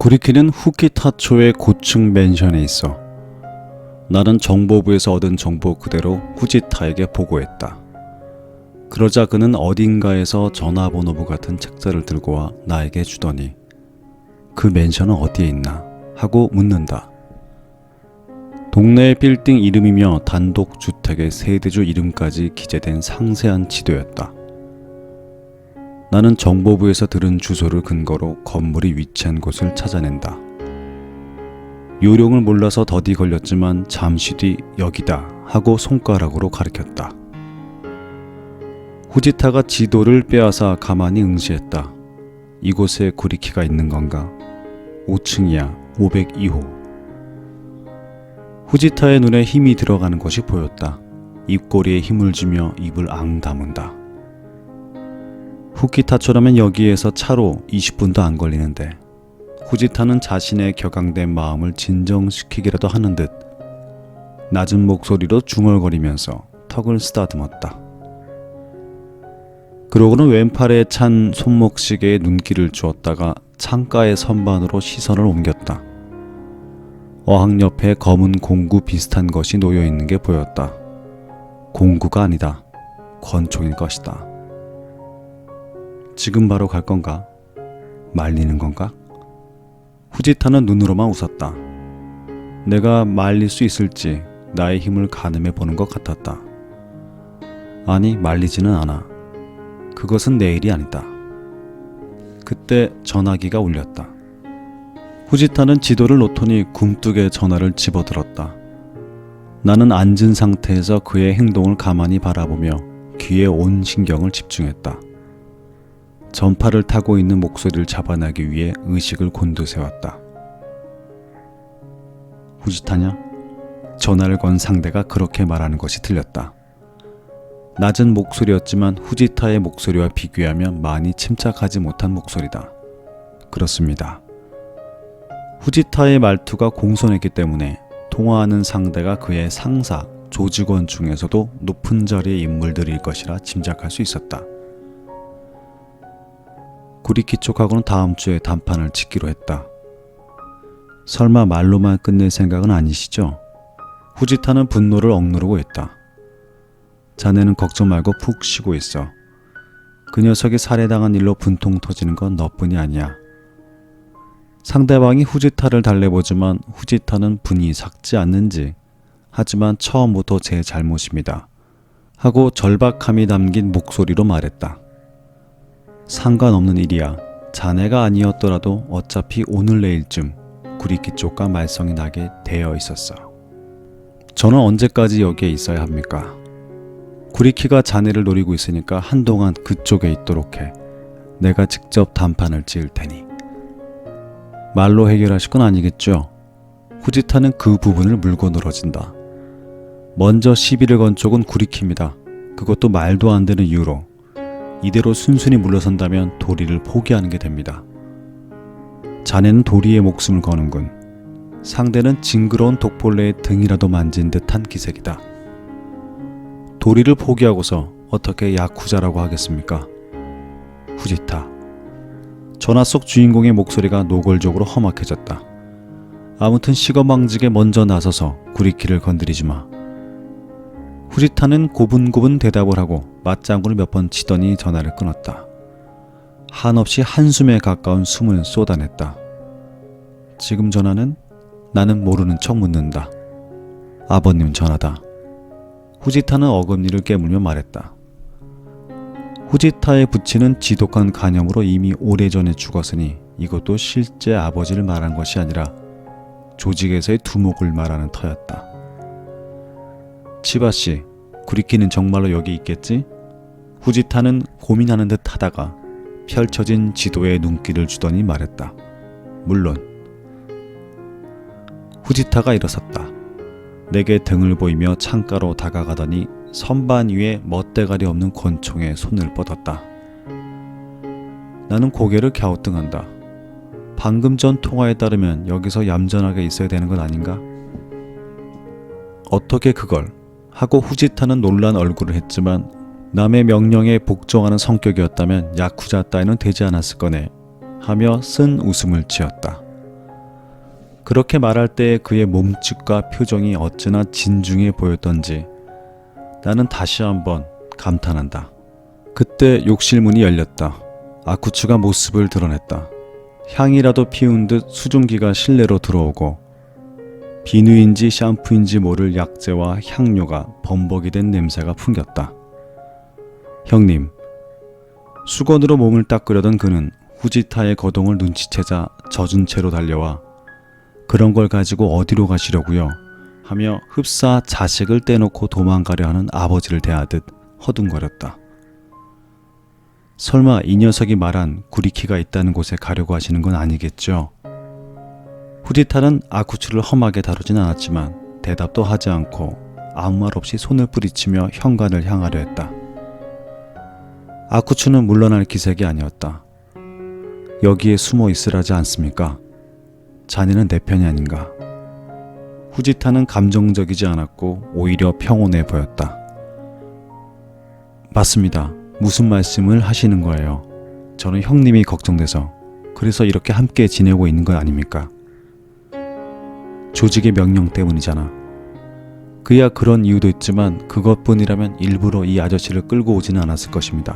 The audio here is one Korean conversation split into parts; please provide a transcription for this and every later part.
구리키는 후키타초의 고층 맨션에 있어. 나는 정보부에서 얻은 정보 그대로 후지타에게 보고했다. 그러자 그는 어딘가에서 전화번호부 같은 책자를 들고 와 나에게 주더니 그 맨션은 어디에 있나 하고 묻는다. 동네의 빌딩 이름이며 단독주택의 세대주 이름까지 기재된 상세한 지도였다. 나는 정보부에서 들은 주소를 근거로 건물이 위치한 곳을 찾아낸다. 요령을 몰라서 더디 걸렸지만 잠시 뒤 여기다 하고 손가락으로 가리켰다. 후지타가 지도를 빼앗아 가만히 응시했다. 이곳에 구리키가 있는 건가? 5층이야. 502호. 후지타의 눈에 힘이 들어가는 것이 보였다. 입꼬리에 힘을 주며 입을 앙 다문다. 후키타초라면 여기에서 차로 20분도 안 걸리는데 후지타는 자신의 격앙된 마음을 진정시키기라도 하는 듯 낮은 목소리로 중얼거리면서 턱을 쓰다듬었다. 그러고는 왼팔에 찬 손목시계에 눈길을 주었다가 창가의 선반으로 시선을 옮겼다. 어항 옆에 검은 공구 비슷한 것이 놓여있는 게 보였다. 공구가 아니다. 권총일 것이다. 지금 바로 갈 건가? 말리는 건가? 후지타는 눈으로만 웃었다. 내가 말릴 수 있을지 나의 힘을 가늠해 보는 것 같았다. 아니, 말리지는 않아. 그것은 내 일이 아니다. 그때 전화기가 울렸다. 후지타는 지도를 놓더니 굼뜨게 전화를 집어들었다. 나는 앉은 상태에서 그의 행동을 가만히 바라보며 귀에 온 신경을 집중했다. 전파를 타고 있는 목소리를 잡아내기 위해 의식을 곤두세웠다. 후지타냐? 전화를 건 상대가 그렇게 말하는 것이 들렸다. 낮은 목소리였지만 후지타의 목소리와 비교하면 많이 침착하지 못한 목소리다. 그렇습니다. 후지타의 말투가 공손했기 때문에 통화하는 상대가 그의 상사, 조직원 중에서도 높은 자리의 인물들일 것이라 짐작할 수 있었다. 구리키 쪽하고는 다음 주에 담판을 짓기로 했다. 설마 말로만 끝낼 생각은 아니시죠? 후지타는 분노를 억누르고 있다. 자네는 걱정 말고 푹 쉬고 있어. 그 녀석이 살해당한 일로 분통 터지는 건 너뿐이 아니야. 상대방이 후지타를 달래보지만 후지타는 분이 삭지 않는지 하지만 처음부터 제 잘못입니다. 하고 절박함이 담긴 목소리로 말했다. 상관없는 일이야. 자네가 아니었더라도 어차피 오늘 내일쯤 구리키 쪽과 말썽이 나게 되어 있었어. 저는 언제까지 여기에 있어야 합니까? 구리키가 자네를 노리고 있으니까 한동안 그쪽에 있도록 해. 내가 직접 담판을 지을 테니. 말로 해결하실 건 아니겠죠? 후지타는 그 부분을 물고 늘어진다. 먼저 시비를 건 쪽은 구리키입니다. 그것도 말도 안 되는 이유로. 이대로 순순히 물러선다면 도리를 포기하는 게 됩니다. 자네는 도리의 목숨을 거는군. 상대는 징그러운 독벌레의 등이라도 만진 듯한 기색이다. 도리를 포기하고서 어떻게 야쿠자라고 하겠습니까? 후지타. 전화 속 주인공의 목소리가 노골적으로 험악해졌다. 아무튼 시거망직에 먼저 나서서 구리키를 건드리지 마. 후지타는 고분고분 대답을 하고 맞장구를 몇 번 치더니 전화를 끊었다. 한없이 한숨에 가까운 숨을 쏟아냈다. 지금 전화는? 나는 모르는 척 묻는다. 아버님 전화다. 후지타는 어금니를 깨물며 말했다. 후지타의 부친은 지독한 간염으로 이미 오래전에 죽었으니 이것도 실제 아버지를 말한 것이 아니라 조직에서의 두목을 말하는 터였다. 치바씨, 구리키는 정말로 여기 있겠지? 후지타는 고민하는 듯 하다가 펼쳐진 지도에 눈길을 주더니 말했다. 물론. 후지타가 일어섰다. 내게 등을 보이며 창가로 다가가더니 선반 위에 멋대가리 없는 권총에 손을 뻗었다. 나는 고개를 갸우뚱한다. 방금 전 통화에 따르면 여기서 얌전하게 있어야 되는 건 아닌가? 어떻게 그걸? 하고 후지타는 놀란 얼굴을 했지만 남의 명령에 복종하는 성격이었다면 야쿠자 따위는 되지 않았을 거네 하며 쓴 웃음을 지었다. 그렇게 말할 때의 그의 몸짓과 표정이 어찌나 진중해 보였던지 나는 다시 한번 감탄한다. 그때 욕실 문이 열렸다. 아쿠츠가 모습을 드러냈다. 향이라도 피운 듯 수증기가 실내로 들어오고 비누인지 샴푸인지 모를 약재와 향료가 범벅이 된 냄새가 풍겼다. 형님, 수건으로 몸을 닦으려던 그는 후지타의 거동을 눈치채자 젖은 채로 달려와 그런 걸 가지고 어디로 가시려고요? 하며 흡사 자식을 떼놓고 도망가려 하는 아버지를 대하듯 허둥거렸다. 설마 이 녀석이 말한 구리키가 있다는 곳에 가려고 하시는 건 아니겠죠? 후지타는 아쿠츠를 험하게 다루진 않았지만 대답도 하지 않고 아무 말 없이 손을 뿌리치며 현관을 향하려 했다. 아쿠츠는 물러날 기색이 아니었다. 여기에 숨어 있으라지 않습니까? 자네는 내 편이 아닌가? 후지타는 감정적이지 않았고 오히려 평온해 보였다. 맞습니다. 무슨 말씀을 하시는 거예요? 저는 형님이 걱정돼서 그래서 이렇게 함께 지내고 있는 건 아닙니까? 조직의 명령 때문이잖아. 그야 그런 이유도 있지만 그것뿐이라면 일부러 이 아저씨를 끌고 오지는 않았을 것입니다.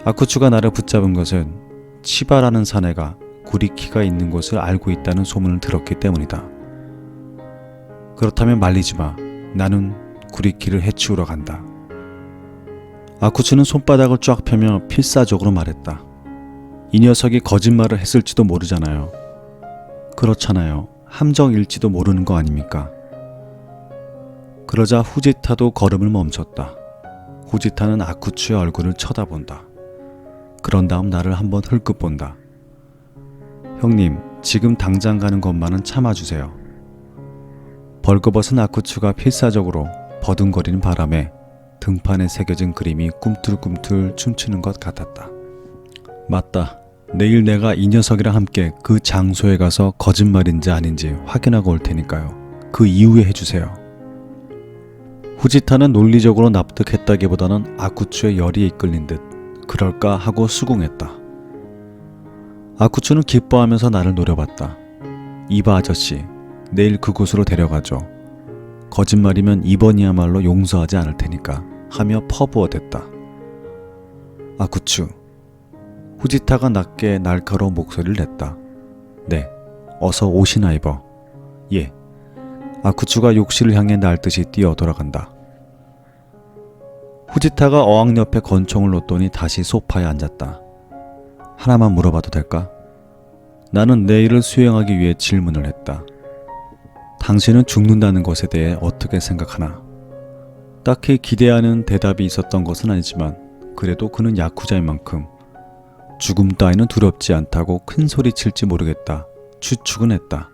아쿠츠가 나를 붙잡은 것은 치바라는 사내가 구리키가 있는 곳을 알고 있다는 소문을 들었기 때문이다. 그렇다면 말리지 마. 나는 구리키를 해치우러 간다. 아쿠츠는 손바닥을 쫙 펴며 필사적으로 말했다. 이 녀석이 거짓말을 했을지도 모르잖아요. 그렇잖아요. 함정일지도 모르는 거 아닙니까? 그러자 후지타도 걸음을 멈췄다. 후지타는 아쿠츠의 얼굴을 쳐다본다. 그런 다음 나를 한번 흘끗 본다. 형님, 지금 당장 가는 것만은 참아주세요. 벌거벗은 아쿠츠가 필사적으로 버둥거리는 바람에 등판에 새겨진 그림이 꿈틀꿈틀 춤추는 것 같았다. 맞다. 내일 내가 이 녀석이랑 함께 그 장소에 가서 거짓말인지 아닌지 확인하고 올 테니까요. 그 이후에 해주세요. 후지타는 논리적으로 납득했다기보다는 아쿠츠의 열이 이끌린 듯 그럴까 하고 수긍했다. 아쿠츠는 기뻐하면서 나를 노려봤다. 이봐 아저씨, 내일 그곳으로 데려가죠. 거짓말이면 이번이야말로 용서하지 않을 테니까 하며 퍼부어댔다. 아쿠츠. 후지타가 낮게 날카로운 목소리를 냈다. 네, 어서 옷이나 입어. 예. 아쿠츠가 욕실을 향해 날듯이 뛰어 돌아간다. 후지타가 어항 옆에 권총을 놓더니 다시 소파에 앉았다. 하나만 물어봐도 될까? 나는 내일을 수행하기 위해 질문을 했다. 당신은 죽는다는 것에 대해 어떻게 생각하나? 딱히 기대하는 대답이 있었던 것은 아니지만 그래도 그는 야쿠자인 만큼 죽음 따위는 두렵지 않다고 큰 소리 칠지 모르겠다. 추측은 했다.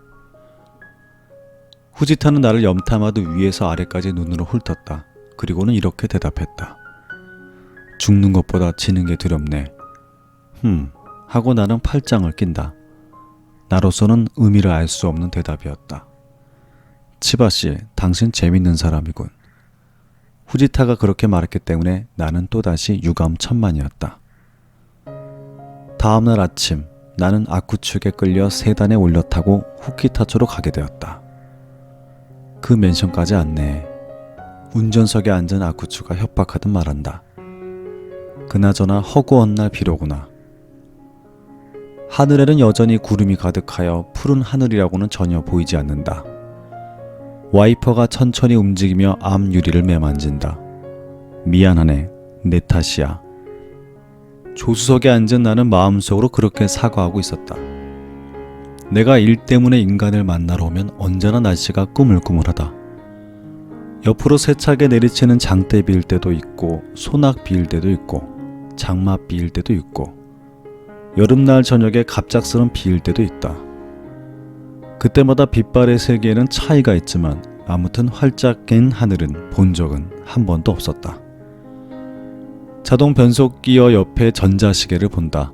후지타는 나를 염탐하듯 위에서 아래까지 눈으로 훑었다. 그리고는 이렇게 대답했다. 죽는 것보다 지는 게 두렵네. 하고 나는 팔짱을 낀다. 나로서는 의미를 알 수 없는 대답이었다. 치바씨, 당신 재밌는 사람이군. 후지타가 그렇게 말했기 때문에 나는 또다시 유감천만이었다. 다음날 아침 나는 아쿠츠에게 끌려 세단에 올려타고 후키타초로 가게 되었다. 그 맨션까지 안내해. 운전석에 앉은 아쿠츠가 협박하듯 말한다. 그나저나 허구한 날 비로구나. 하늘에는 여전히 구름이 가득하여 푸른 하늘이라고는 전혀 보이지 않는다. 와이퍼가 천천히 움직이며 앞 유리를 매만진다. 미안하네, 내 탓이야. 조수석에 앉은 나는 마음속으로 그렇게 사과하고 있었다. 내가 일 때문에 인간을 만나러 오면 언제나 날씨가 꾸물꾸물하다. 옆으로 세차게 내리치는 장대 비일 때도 있고 소낙 비일 때도 있고 장맛 비일 때도 있고 여름날 저녁에 갑작스런 비일 때도 있다. 그때마다 빛발의 세계에는 차이가 있지만 아무튼 활짝 갠 하늘은 본 적은 한 번도 없었다. 자동 변속 기어 옆에 전자시계를 본다.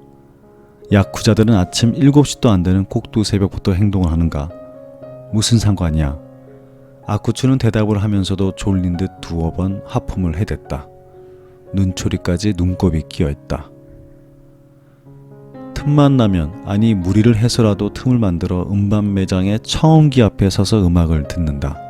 야쿠자들은 아침 7시도 안 되는 꼭두 새벽부터 행동을 하는가? 무슨 상관이야? 아쿠츠는 대답을 하면서도 졸린 듯 두어 번 하품을 해댔다. 눈초리까지 눈곱이 끼어있다. 틈만 나면, 아니 무리를 해서라도 틈을 만들어 음반 매장의 청음기 앞에 서서 음악을 듣는다.